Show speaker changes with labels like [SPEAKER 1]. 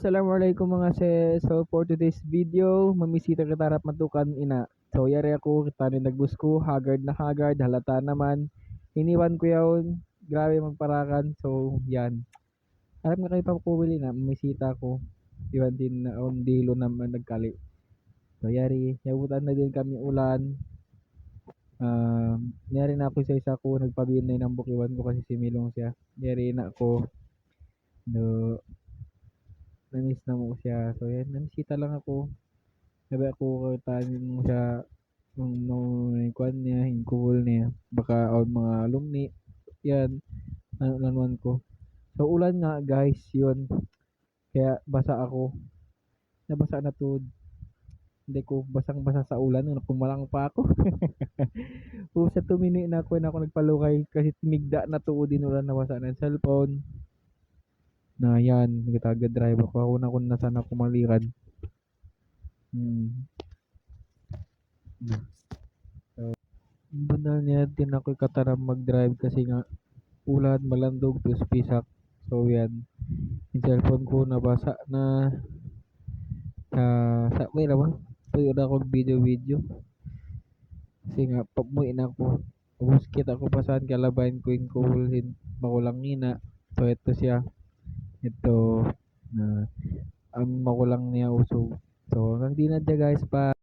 [SPEAKER 1] Assalamualaikum mga sis. So for today's video, mamisita kita harap matukan ina. So yari ako, kita ni nagbus ko, haggard na haggard, halata naman. Iniwan ko yun, grabe magparakan. So yan. Harap nga kayo papuwili na, mamisita ko. Iwan din na on dilo naman nagkali. So yari, yabutan na din kami ulan. Niyari na ako sa isa ko, nagpabinay ng bukiwan ko kasi similong siya. Yari na ako, no, na-miss na mo siya. So yan, namisita lang ako. Sabi ako katain mo siya nung kwan niya, cool niya. Baka on mga alumni. Yan, ano lanuan ko. So ulan nga guys, yun. Kaya basa ako. Nabasa na to. Hindi ko basang-basa sa ulan. Ano, kumalang pa ako. O sa 2 minute na ako nagpalukay kasi timigda na tuod din ulan nabasa na yung cellphone. Na yan, nagtagad-drive ako. Ako na kung nasaan ako maliran. Banal niya din ako kataram mag-drive kasi nga ulan, malandog, plus pisak. So yan, yung cellphone ko nabasa na sa may naman. Tuyo na ako video-video. Kasi nga, pamuwi na ako. Ubus kita ko pa saan kalabayan ko yung kuhulin. Makulang ina. So ito siya. Ito na ang makulang niya usog. So hanggang di na dyan guys pa.